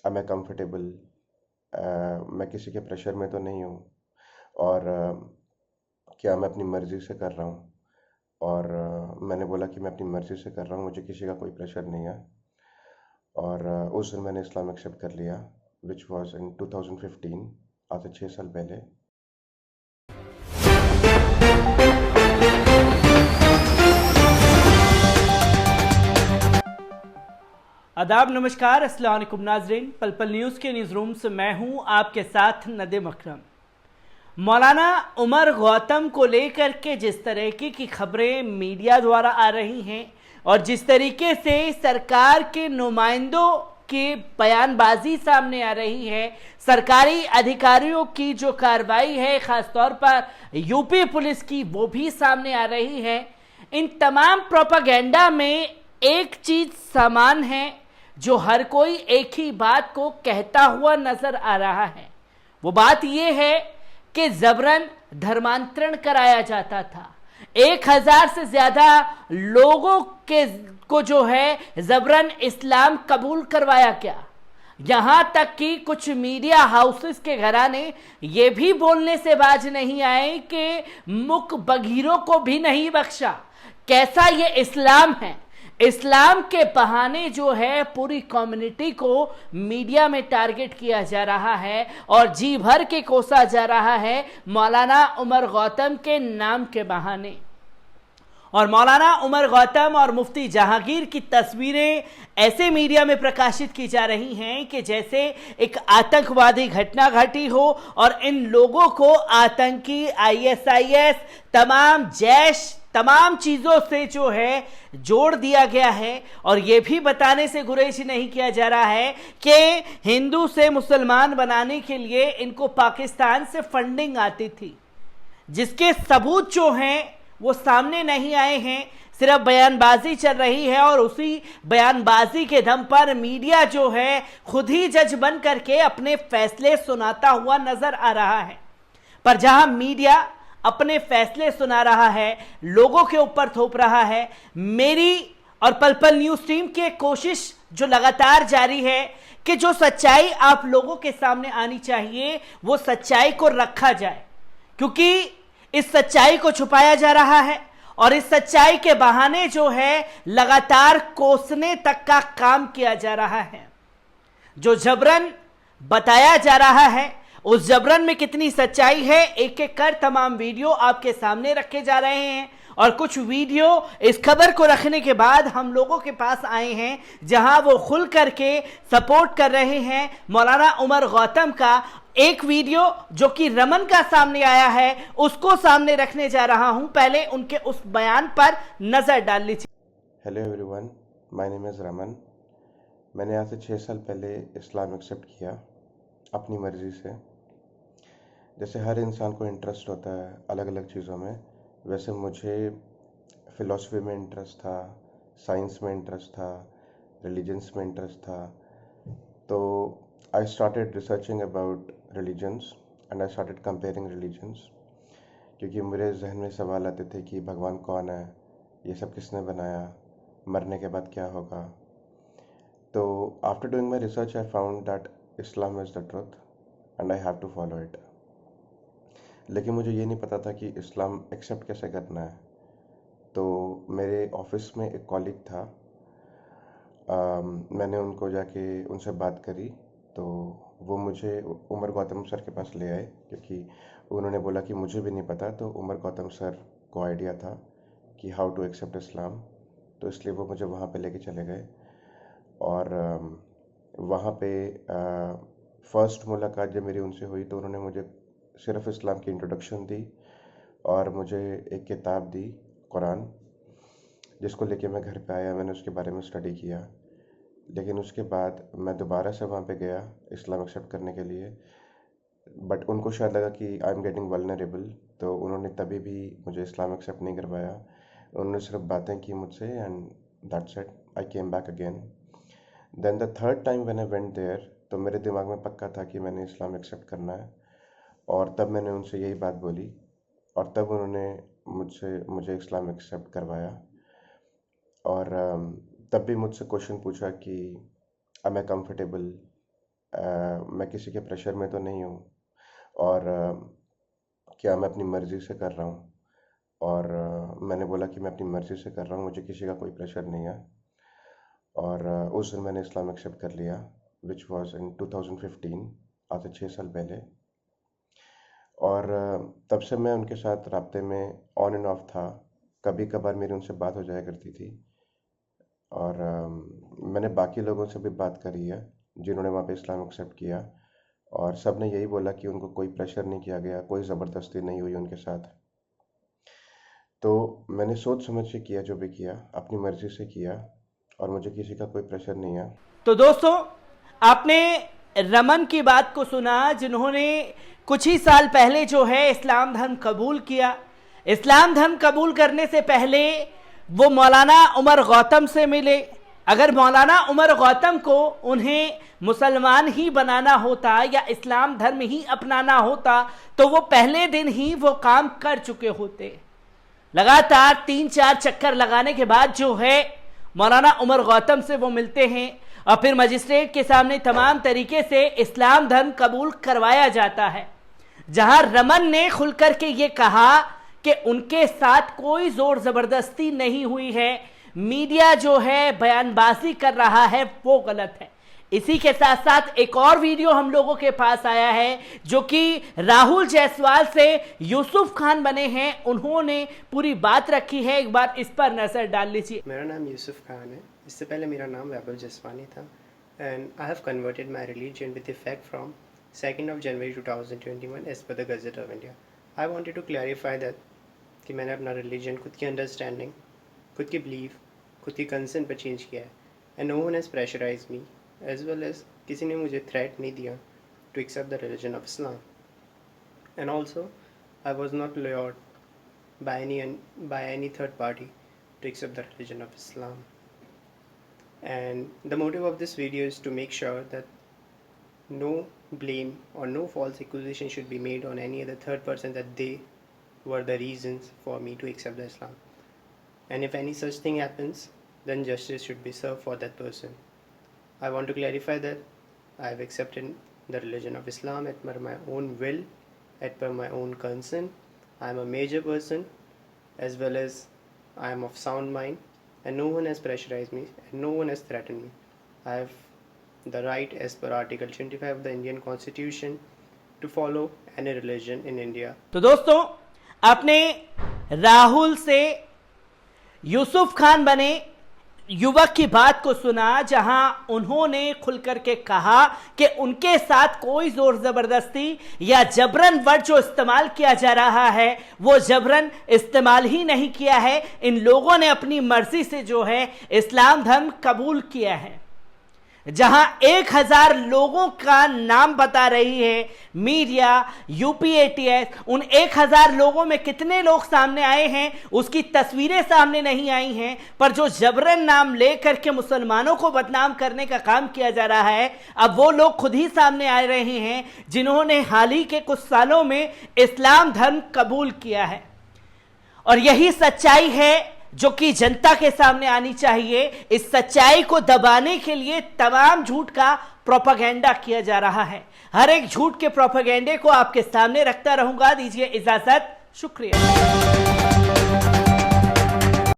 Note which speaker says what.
Speaker 1: I am comfortable, मैं किसी के प्रेशर में तो नहीं हूँ, और क्या मैं अपनी मर्ज़ी से कर रहा हूँ। और मैंने बोला कि मैं अपनी मर्ज़ी से कर रहा हूँ, मुझे किसी का कोई प्रेशर नहीं है। और उस दिन मैंने इस्लाम एक्सेप्ट कर लिया, विच वाज इन 2015, आज से 6 साल पहले।
Speaker 2: आदाब, नमस्कार, अस्सलाम वालेकुम नाजरीन। पल पल न्यूज़ के न्यूज़ रूम से मैं हूं आपके साथ नदीम अकरम। मौलाना उमर गौतम को लेकर के जिस तरीके की खबरें मीडिया द्वारा आ रही हैं और जिस तरीके से सरकार के नुमाइंदों की बयानबाजी सामने आ रही है, सरकारी अधिकारियों की जो कार्रवाई है, ख़ासतौर पर यूपी पुलिस की, वो भी सामने आ रही है। इन तमाम प्रोपागेंडा में एक चीज़ समान है, जो हर कोई एक ही बात को कहता हुआ नजर आ रहा है। वो बात यह है कि जबरन धर्मांतरण कराया जाता था। 1000 से ज्यादा लोगों को जो है जबरन इस्लाम कबूल करवाया गया। यहां तक कि कुछ मीडिया हाउसेस के घराने ये भी बोलने से बाज नहीं आए कि मुक बगीरों को भी नहीं बख्शा। कैसा ये इस्लाम है? इस्लाम के बहाने जो है पूरी कम्युनिटी को मीडिया में टारगेट किया जा रहा है और जी भर के कोसा जा रहा है मौलाना उमर गौतम के नाम के बहाने। और मौलाना उमर गौतम और मुफ्ती जहांगीर की तस्वीरें ऐसे मीडिया में प्रकाशित की जा रही हैं कि जैसे एक आतंकवादी घटना घटी हो और इन लोगों को आतंकी, आईएसआईएस, तमाम जैश, तमाम चीज़ों से जो है जोड़ दिया गया है। और ये भी बताने से गुरेज नहीं किया जा रहा है कि हिंदू से मुसलमान बनाने के लिए इनको पाकिस्तान से फंडिंग आती थी, जिसके सबूत जो हैं वो सामने नहीं आए हैं। सिर्फ बयानबाजी चल रही है और उसी बयानबाजी के दम पर मीडिया जो है खुद ही जज बन करके अपने फैसले सुनाता हुआ नजर आ रहा है। पर जहां मीडिया अपने फैसले सुना रहा है, लोगों के ऊपर थोप रहा है, मेरी और पल पल न्यूज़ टीम की कोशिश जो लगातार जारी है कि जो सच्चाई आप लोगों के सामने आनी चाहिए वो सच्चाई को रखा जाए, क्योंकि इस सच्चाई को छुपाया जा रहा है और इस सच्चाई के बहाने जो है लगातार कोसने तक का काम किया जा रहा है। जो जबरन बताया जा रहा है उस जबरन में कितनी सच्चाई है, एक एक कर तमाम वीडियो आपके सामने रखे जा रहे हैं। और कुछ वीडियो इस खबर को रखने के बाद हम लोगों के पास आए हैं जहां वो खुल करके सपोर्ट कर रहे हैं मौलाना उमर गौतम का। एक वीडियो जो कि रमन का सामने आया है उसको सामने रखने जा रहा हूं, पहले उनके उस बयान पर नजर डाल लीजिए।
Speaker 1: Hello everyone, my name is Raman. मैंने आज से 6 साल पहले इस्लाम एक्सेप्ट किया अपनी मर्ज़ी से। जैसे हर इंसान को इंटरेस्ट होता है अलग अलग चीज़ों में, वैसे मुझे फ़िलासफ़ी में इंटरेस्ट था, साइंस में इंटरेस्ट था, रिलीजन्स में इंटरेस्ट था। तो I started researching about religions and I started comparing religions, क्योंकि मेरे जहन में सवाल आते थे कि भगवान कौन है, ये सब किसने बनाया, मरने के बाद क्या होगा। तो after doing my research I found that Islam is the truth and I have to follow it. लेकिन मुझे ये नहीं पता था कि इस्लाम एक्सेप्ट कैसे करना है। तो मेरे ऑफिस में एक कॉलीग था, मैंने उनको जाके उनसे बात करी, तो वो मुझे उमर गौतम सर के पास ले आए, क्योंकि उन्होंने बोला कि मुझे भी नहीं पता। तो उमर गौतम सर को आइडिया था कि हाउ टू एक्सेप्ट इस्लाम, तो इसलिए वो मुझे वहाँ पे लेके चले गए। और वहाँ पे फ़र्स्ट मुलाकात जब मेरी उनसे हुई तो उन्होंने मुझे सिर्फ इस्लाम की इंट्रोडक्शन दी और मुझे एक किताब दी, कुरान, जिसको लेके मैं घर पे आया, मैंने उसके बारे में स्टडी किया। लेकिन उसके बाद मैं दोबारा से वहाँ पे गया इस्लाम एक्सेप्ट करने के लिए, बट उनको शायद लगा कि आई एम गेटिंग वल्नरेबल, तो उन्होंने तभी भी मुझे इस्लाम एक्सेप्ट नहीं करवाया। उन्होंने सिर्फ बातें की मुझसे and that's it. I came back again. Then the third time when I went there, तो मेरे दिमाग में पक्का था कि मैंने इस्लाम एक्सेप्ट करना है, और तब मैंने उनसे यही बात बोली और तब उन्होंने मुझे इस्लाम एक्सेप्ट करवाया। और तब भी मुझसे क्वेश्चन पूछा कि आई एम कंफर्टेबल, मैं किसी के प्रेशर में तो नहीं हूँ, और क्या मैं अपनी मर्ज़ी से कर रहा हूँ। और मैंने बोला कि मैं अपनी मर्ज़ी से कर रहा हूँ, मुझे किसी का कोई प्रेशर नहीं है। और उस दिन मैंने इस्लाम एक्सेप्ट कर लिया, विच वाज इन 2015, आज से 6 साल पहले। और तब से मैं उनके साथ राब्ते में ऑन एंड ऑफ था। कभी कभार मेरी उनसे बात हो जाया करती थी। और मैंने बाकी लोगों से भी बात करी है जिन्होंने वहाँ पे इस्लाम एक्सेप्ट किया, और सब ने यही बोला कि उनको कोई प्रेशर नहीं किया गया, कोई ज़बरदस्ती नहीं हुई उनके साथ। तो मैंने सोच समझ के किया, जो भी किया अपनी मर्ज़ी से किया, और मुझे किसी का कोई प्रेशर नहीं है।
Speaker 2: तो दोस्तों, आपने रमन की बात को सुना, जिन्होंने कुछ ही साल पहले जो है इस्लाम धर्म कबूल किया। इस्लाम धर्म कबूल करने से पहले वो मौलाना उमर गौतम से मिले। अगर मौलाना उमर गौतम को उन्हें मुसलमान ही बनाना होता या इस्लाम धर्म ही अपनाना होता तो वो पहले दिन ही वो काम कर चुके होते। लगातार 3-4 चक्कर लगाने के बाद जो है मौलाना उमर गौतम से वो मिलते हैं, और फिर मजिस्ट्रेट के सामने तमाम तरीके से इस्लाम धर्म कबूल करवाया जाता है, जहां रमन ने खुलकर के ये कहा कि उनके साथ कोई जोर जबरदस्ती नहीं हुई है। मीडिया जो है बयानबाजी कर रहा है वो गलत है। इसी के साथ साथ एक और वीडियो हम लोगों के पास आया है, जो कि राहुल जायसवाल से यूसुफ खान बने हैं, उन्होंने पूरी बात रखी है। एक बार इस पर नजर डाल लीजिए।
Speaker 3: मेरा नाम यूसुफ खान है। इससे पहले मेरा नाम राहुल जायसवाल था, and I have converted my religion with effect from 2 January 2021 as per the gazette of India. I wanted to clarify that कि मैंने अपना रिलीजन खुद की अंडरस्टैंडिंग, खुद की बिलीफ, खुद की कंसर्न पर चेंज किया है, and no one has pressurise me as well as किसी ने मुझे थ्रेट नहीं दिया to accept the religion of Islam. And also I was not lured by any third party to accept the religion of Islam. And the motive of this video is to make sure that no blame or no false accusation should be made on any other third person that they were the reasons for me to accept the Islam. And if any such thing happens, then justice should be served for that person. I want to clarify that I have accepted the religion of Islam at my own will, at per my own concern. I am a major person as well as I am of sound mind, and no one has pressurized me and no one has threatened me. I have the right as per Article 25 of the Indian Constitution to follow any religion in India.
Speaker 2: तो दोस्तों, आपने राहुल से यूसुफ खान बने युवक की बात को सुना, जहां उन्होंने खुलकर के कहा कि उनके साथ कोई जोर जबरदस्ती या जबरन वर्ड जो इस्तेमाल किया जा रहा है वो जबरन इस्तेमाल ही नहीं किया है। इन लोगों ने अपनी मर्जी से जो है इस्लाम धर्म कबूल किया है। जहां 1000 लोगों का नाम बता रही है मीडिया, यूपीएटीएस, उन 1000 लोगों में कितने लोग सामने आए हैं उसकी तस्वीरें सामने नहीं आई हैं, पर जो जबरन नाम लेकर के मुसलमानों को बदनाम करने का काम किया जा रहा है, अब वो लोग खुद ही सामने आ रहे हैं जिन्होंने हाल ही के कुछ सालों में इस्लाम धर्म कबूल किया है। और यही सच्चाई है जो कि जनता के सामने आनी चाहिए। इस सच्चाई को दबाने के लिए तमाम झूठ का प्रोपेगेंडा किया जा रहा है। हर एक झूठ के प्रोपेगेंडे को आपके सामने रखता रहूंगा। दीजिए इजाजत, शुक्रिया।